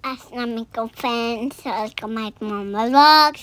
Assalamualaikum friends, welcome back to Mama Vlogs.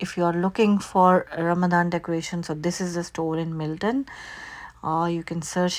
if you are looking for Ramadan decoration, so this is the store in Milton. You can search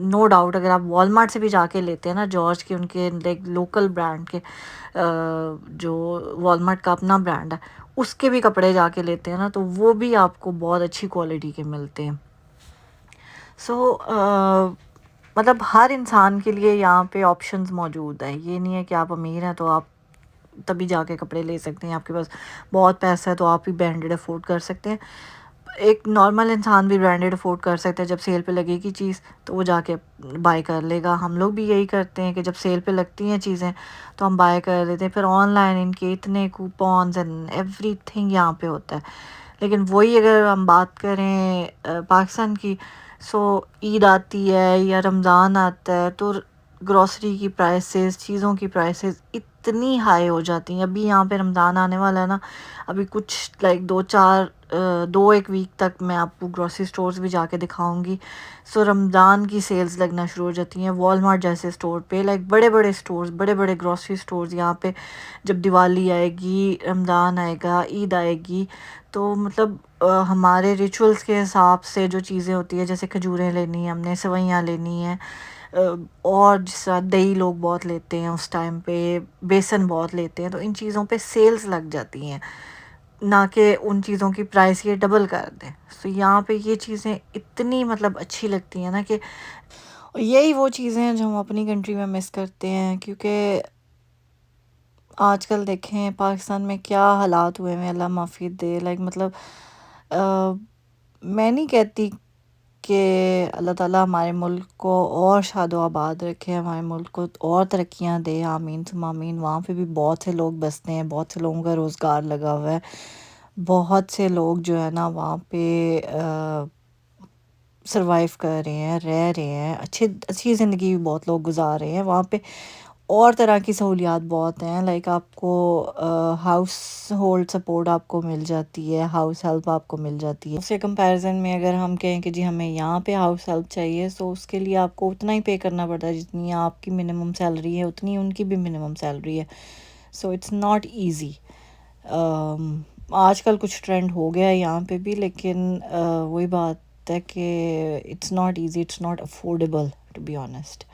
no doubt اگر آپ Walmart سے بھی جا کے لیتے ہیں نا جارج کے، ان کے لائک لوکل برانڈ کے، جو والمارٹ کا اپنا برانڈ ہے اس کے بھی کپڑے جا کے لیتے ہیں نا تو وہ بھی آپ کو بہت اچھی کوالٹی کے ملتے ہیں. سو مطلب ہر انسان کے لیے یہاں پہ آپشنز موجود ہیں. یہ نہیں ہے کہ آپ امیر ہیں تو آپ تبھی جا کے کپڑے لے سکتے ہیں، آپ کے پاس بہت پیسہ ہے تو آپ بھی برانڈیڈ افورڈ کر سکتے ہیں. ایک نارمل انسان بھی برانڈیڈ افورڈ کر سکتا ہے، جب سیل پہ لگے گی چیز تو وہ جا کے بائی کر لے گا. ہم لوگ بھی یہی کرتے ہیں کہ جب سیل پہ لگتی ہیں چیزیں تو ہم بائی کر لیتے ہیں. پھر آن لائن ان کے اتنے کوپونز اینڈ ایوری تھنگ یہاں پہ ہوتا ہے. لیکن وہی اگر ہم بات کریں پاکستان کی، سو عید آتی ہے یا رمضان آتا ہے تو گروسری کی پرائسز، چیزوں کی پرائسز اتنی ہائی ہو جاتی ہیں. ابھی یہاں پہ رمضان آنے والا ہے نا، ابھی کچھ لائک 2-1 ویک تک میں آپ کو گروسری اسٹورز بھی جا کے دکھاؤں گی. سو رمضان کی سیلز لگنا شروع ہو جاتی ہیں والمارٹ جیسے اسٹور پہ، لائک بڑے بڑے اسٹورز، بڑے بڑے گروسری اسٹورز یہاں پہ. جب دیوالی آئے گی، رمضان آئے گا، عید آئے گی تو مطلب ہمارے ریچولس کے حساب سے جو چیزیں ہوتی ہیں، جیسے کھجوریں لینی ہیں ہم نے، سوئیاں لینی ہیں، اور جس طرح دہی لوگ بہت لیتے ہیں اس ٹائم پہ، بیسن بہت لیتے ہیں، تو ان چیزوں پہ سیلز لگ جاتی ہیں، نہ کہ ان چیزوں کی پرائس یہ ڈبل کر دیں. سو یہاں پہ یہ چیزیں اتنی مطلب اچھی لگتی ہیں نا کہ یہی وہ چیزیں ہیں جو ہم اپنی کنٹری میں مس کرتے ہیں. کیونکہ آج کل دیکھیں پاکستان میں کیا حالات ہوئے ہیں، اللہ معافی دے. لائک مطلب میں نہیں کہتی کہ اللہ تعالیٰ ہمارے ملک کو اور شاد و آباد رکھے، ہمارے ملک کو اور ترقیاں دے، آمین ثم آمین. وہاں پہ بھی بہت سے لوگ بستے ہیں، بہت سے لوگوں کا روزگار لگا ہوا ہے، بہت سے لوگ جو ہے نا وہاں پہ سروائیو کر رہے ہیں، رہ رہے ہیں، اچھی زندگی بھی بہت لوگ گزار رہے ہیں وہاں پہ. اور طرح کی سہولیات بہت ہیں، لائک آپ کو ہاؤس ہولڈ سپورٹ آپ کو مل جاتی ہے، ہاؤس ہیلپ آپ کو مل جاتی ہے. اس کے کمپیریزن میں اگر ہم کہیں کہ جی ہمیں یہاں پہ ہاؤس ہیلپ چاہیے، سو اس کے لیے آپ کو اتنا ہی پے کرنا پڑتا ہے جتنی آپ کی منیمم سیلری ہے، اتنی ان کی بھی منیمم سیلری ہے. So it's not easy. آج کل کچھ ٹرینڈ ہو گیا ہے یہاں پہ بھی، لیکن وہی بات ہے کہ it's not easy, it's not affordable to be honest.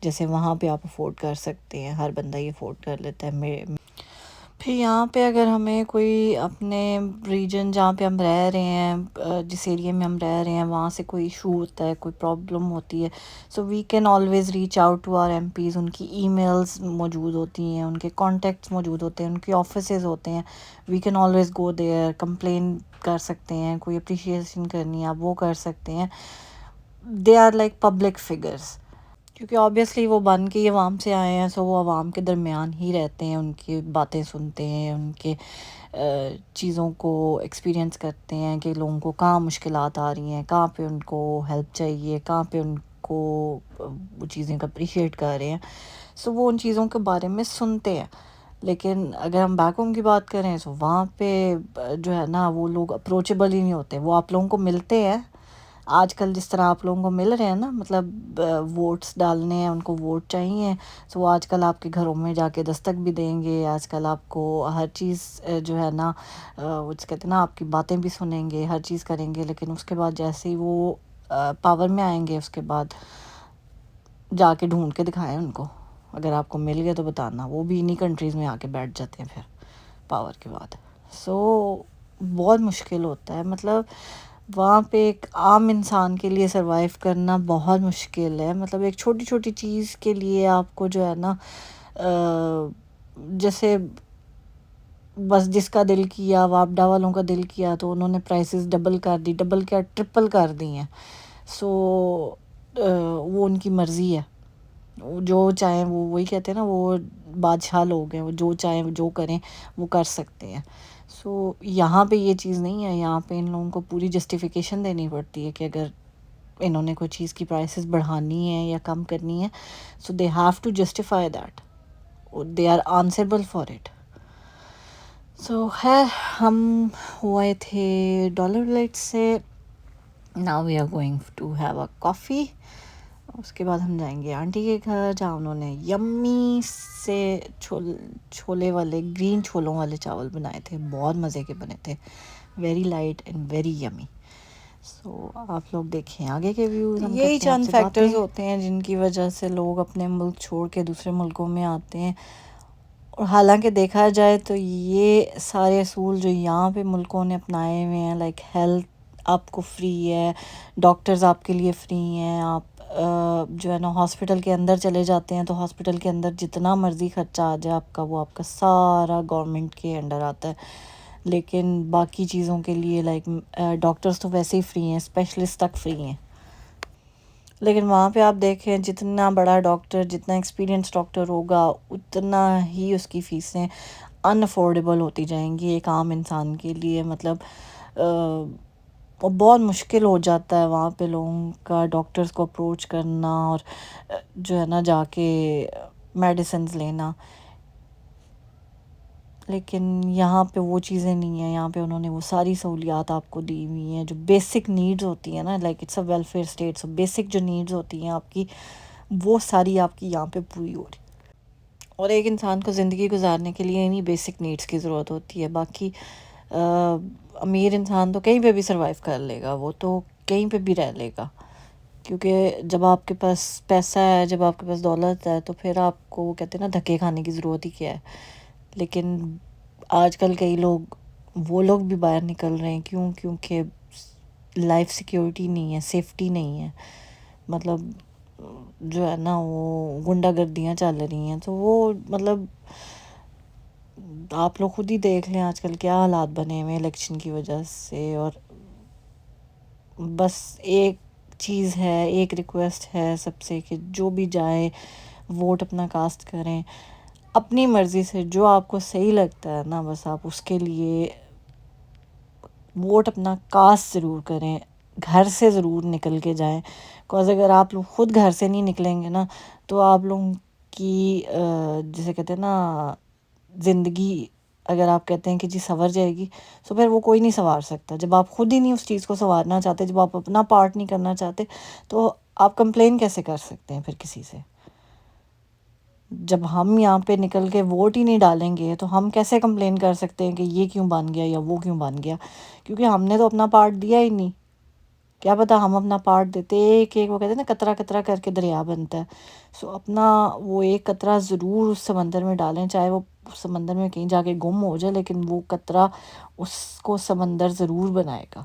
جیسے وہاں پہ آپ افورڈ کر سکتے ہیں، ہر بندہ یہ افورڈ کر لیتا ہے. پھر یہاں پہ اگر ہمیں کوئی اپنے ریجن جہاں پہ ہم رہ رہے ہیں، جس ایریے میں ہم رہ رہے ہیں، وہاں سے کوئی ایشو ہوتا ہے، کوئی پرابلم ہوتی ہے، so we can always reach out to R M Ps. ان کی ای میلز موجود ہوتی ہیں، ان کے کانٹیکٹس موجود ہوتے ہیں، ان کے آفیسز ہوتے ہیں. We can always go there, complain کر سکتے ہیں، کوئی اپریشیشن کرنی ہے آپ وہ کر سکتے ہیں. They are like public figures, کیونکہ آبویسلی وہ بن کے یہ عوام سے آئے ہیں، سو وہ عوام کے درمیان ہی رہتے ہیں، ان کی باتیں سنتے ہیں، ان کے چیزوں کو ایکسپیرینس کرتے ہیں کہ لوگوں کو کہاں مشکلات آ رہی ہیں، کہاں پہ ان کو ہیلپ چاہیے، کہاں پہ ان کو وہ چیزیں کا اپریشیٹ کر رہے ہیں. سو وہ ان چیزوں کے بارے میں سنتے ہیں. لیکن اگر ہم بیک ہوم کی بات کریں تو وہاں پہ جو ہے نا وہ لوگ اپروچیبل ہی نہیں ہوتے. وہ آپ لوگوں کو ملتے ہیں آج کل جس طرح آپ لوگوں کو مل رہے ہیں نا، مطلب ووٹس ڈالنے ہیں، ان کو ووٹ چاہیے، سو آج کل آپ کے گھروں میں جا کے دستک بھی دیں گے. آج کل آپ کو ہر چیز جو ہے نا وہ کہتے ہیں نا آپ کی باتیں بھی سنیں گے، ہر چیز کریں گے. لیکن اس کے بعد جیسے ہی وہ پاور میں آئیں گے، اس کے بعد جا کے ڈھونڈ کے دکھائیں ان کو. اگر آپ کو مل گیا تو بتانا. وہ بھی انہی کنٹریز میں آ کے بیٹھ جاتے ہیں پھر پاور کے بعد. سو بہت مشکل ہوتا ہے، مطلب وہاں پہ ایک عام انسان کے لیے سروائیو کرنا بہت مشکل ہے. مطلب ایک چھوٹی چھوٹی چیز کے لیے آپ کو جو ہے نا جیسے بس جس کا دل کیا، واپڈا والوں کا دل کیا تو انہوں نے پرائسز ڈبل کر دی، ڈبل کیا ٹرپل کر دی ہیں. سو وہ ان کی مرضی ہے، جو چاہیں وہ وہی کہتے ہیں نا وہ بادشاہ لوگ ہیں، وہ جو چاہیں جو کریں وہ کر سکتے ہیں. سو یہاں پہ یہ چیز نہیں ہے. یہاں پہ ان لوگوں کو پوری جسٹیفیکیشن دینی پڑتی ہے کہ اگر انہوں نے کوئی چیز کی پرائسز بڑھانی ہے یا کم کرنی ہے، so they have to justify that, they are answerable for it. So خیر ہم ہوئے تھے ڈالر ولیٹ سے. Now we are going to have a coffee. اس کے بعد ہم جائیں گے آنٹی کے گھر، جہاں انہوں نے یمی سے چھولے والے گرین چھولوں والے چاول بنائے تھے، بہت مزے کے بنے تھے، ویری لائٹ اینڈ ویری یمی. سو آپ لوگ دیکھیں آگے کے ویوز. یہی چند فیکٹرز ہوتے ہیں جن کی وجہ سے لوگ اپنے ملک چھوڑ کے دوسرے ملکوں میں آتے ہیں. اور حالانکہ دیکھا جائے تو یہ سارے اصول جو یہاں پہ ملکوں نے اپنائے ہوئے ہیں، لائک ہیلتھ آپ کو فری ہے، ڈاکٹرز آپ کے لیے فری ہیں، آپ جو ہے نا ہاسپٹل کے اندر چلے جاتے ہیں تو ہاسپٹل کے اندر جتنا مرضی خرچہ آ جائے آپ کا، وہ آپ کا سارا گورنمنٹ کے انڈر آتا ہے. لیکن باقی چیزوں کے لیے لائک ڈاکٹرز تو ویسے ہی فری ہیں، اسپیشلسٹ تک فری ہیں. لیکن وہاں پہ آپ دیکھیں جتنا بڑا ڈاکٹر، جتنا ایکسپیرینس ڈاکٹر ہوگا، اتنا ہی اس کی فیسیں ان افورڈیبل ہوتی جائیں گی ایک عام انسان کے لیے. مطلب بہت مشکل ہو جاتا ہے وہاں پہ لوگوں کا ڈاکٹرز کو اپروچ کرنا اور جو ہے نا جا کے میڈیسنز لینا. لیکن یہاں پہ وہ چیزیں نہیں ہیں. یہاں پہ انہوں نے وہ ساری سہولیات آپ کو دی ہوئی ہیں جو بیسک نیڈز ہوتی ہیں نا، like it's a welfare state. So basic جو نیڈز ہوتی ہیں آپ کی، وہ ساری آپ کی یہاں پہ پوری ہو رہی. اور ایک انسان کو زندگی گزارنے کے لیے انہی بیسک نیڈز کی ضرورت ہوتی ہے. باقی امیر انسان تو کہیں پہ بھی سروائیو کر لے گا، وہ تو کہیں پہ بھی رہ لے گا. کیونکہ جب آپ کے پاس پیسہ ہے، جب آپ کے پاس دولت ہے، تو پھر آپ کو وہ کہتے ہیں نا دھکے کھانے کی ضرورت ہی کیا ہے. لیکن آج کل کئی لوگ، وہ لوگ بھی باہر نکل رہے ہیں. کیونکہ لائف سیکیورٹی نہیں ہے، سیفٹی نہیں ہے. مطلب جو ہے نا وہ غنڈہ گردیاں چل رہی ہیں. تو وہ مطلب آپ لوگ خود ہی دیکھ لیں آج کل کیا حالات بنے ہوئے الیکشن کی وجہ سے. اور بس ایک چیز ہے، ایک ریکویسٹ ہے سب سے کہ جو بھی جائے ووٹ اپنا کاسٹ کریں اپنی مرضی سے. جو آپ کو صحیح لگتا ہے نا، بس آپ اس کے لیے ووٹ اپنا کاسٹ ضرور کریں. گھر سے ضرور نکل کے جائیں. بیکاز اگر آپ لوگ خود گھر سے نہیں نکلیں گے نا، تو آپ لوگوں کی جسے کہتے ہیں نا زندگی، اگر آپ کہتے ہیں کہ جی سنور جائے گی، تو پھر وہ کوئی نہیں سنوار سکتا. جب آپ خود ہی نہیں اس چیز کو سنوارنا چاہتے، جب آپ اپنا پارٹ نہیں کرنا چاہتے، تو آپ کمپلین کیسے کر سکتے ہیں پھر کسی سے؟ جب ہم یہاں پہ نکل کے ووٹ ہی نہیں ڈالیں گے تو ہم کیسے کمپلین کر سکتے ہیں کہ یہ کیوں بن گیا یا وہ کیوں بن گیا؟ کیونکہ ہم نے تو اپنا پارٹ دیا ہی نہیں. کیا پتہ ہم اپنا پارٹ دیتے، ایک ایک وہ کہتے ہیں نا قطرہ قطرہ کر کے دریا بنتا ہے. سو اپنا وہ ایک قطرہ ضرور اس سمندر میں ڈالیں، چاہے وہ سمندر میں کہیں جا کے گم ہو جائے، لیکن وہ قطرہ اس کو سمندر ضرور بنائے گا.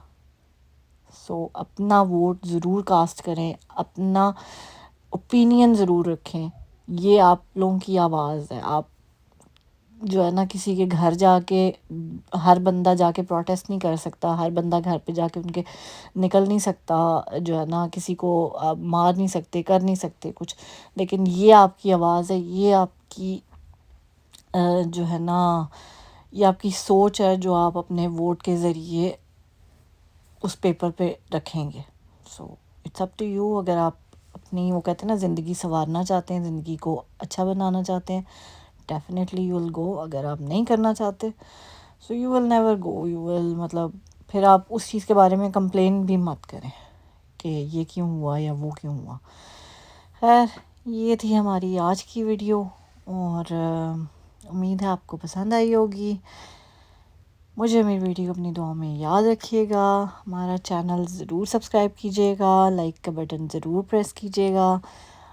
سو اپنا ووٹ ضرور کاسٹ کریں، اپنا اوپینین ضرور رکھیں. یہ آپ لوگوں کی آواز ہے. آپ جو ہے نا کسی کے گھر جا کے، ہر بندہ جا کے پروٹیسٹ نہیں کر سکتا، ہر بندہ گھر پہ جا کے ان کے نکل نہیں سکتا، جو ہے نا کسی کو آپ مار نہیں سکتے، کر نہیں سکتے کچھ. لیکن یہ آپ کی آواز ہے، یہ آپ کی جو ہے نا یہ آپ کی سوچ ہے جو آپ اپنے ووٹ کے ذریعے اس پیپر پہ رکھیں گے. So it's up to you. اگر آپ اپنی وہ کہتے ہیں نا زندگی سنوارنا چاہتے ہیں، زندگی کو اچھا بنانا چاہتے ہیں، ڈیفینیٹلی یو ول گو. اگر آپ نہیں کرنا چاہتے، so you will never go. You will مطلب پھر آپ اس چیز کے بارے میں کمپلین بھی مت کریں کہ یہ کیوں ہوا یا وہ کیوں ہوا. خیر یہ تھی ہماری آج کی ویڈیو، اور امید ہے آپ کو پسند آئی ہوگی. مجھے میری ویڈیو اپنی دعاؤں میں یاد رکھیے گا. ہمارا چینل ضرور سبسکرائب کیجیے گا، لائک کا بٹن ضرور پریس کیجیے گا.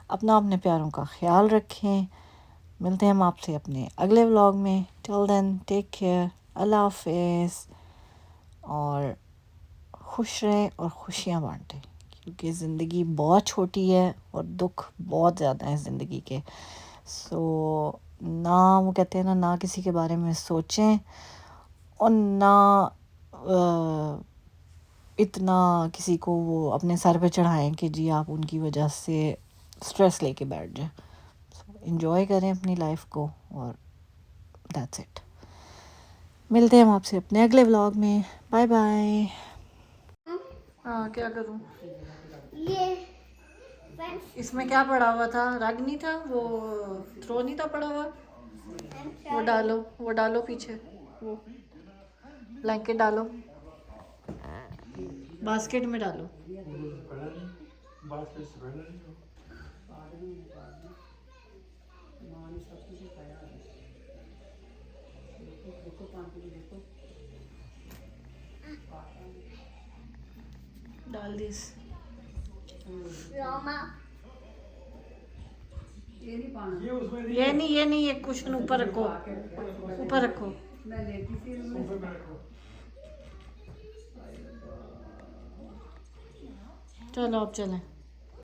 اپنے پیاروں کا خیال رکھیں. ملتے ہیں ہم آپ سے اپنے اگلے ولاگ میں. ٹل دین ٹیک کیئر. اللہ حافظ. اور خوش رہیں اور خوشیاں بانٹیں، کیونکہ زندگی بہت چھوٹی ہے اور دکھ بہت زیادہ ہیں زندگی کے. سو نہ وہ کہتے ہیں نہ کسی کے بارے میں سوچیں، اور نہ اتنا کسی کو وہ اپنے سر پہ چڑھائیں کہ جی آپ ان کی وجہ سے اسٹریس لے کے بیٹھ جائیں. انجوائے کریں اپنی لائف کو، اور دیٹس اٹ. ملتے ہیں ہم آپ سے اپنے اگلے ولاگ میں. Bye bye. ہاں کیا کروں؟ یہ اس میں کیا پڑا ہوا تھا؟ رگ نہیں تھا، وہ تھرو نہیں تھا پڑا ہوا. وہ ڈالو پیچھے، وہ بلینکٹ ڈالو، باسکٹ میں ڈالو. ڈال دیس. روما یہ نہیں یہ کشن اوپر رکھو, اوپر رکھو. چلو اب چلیں.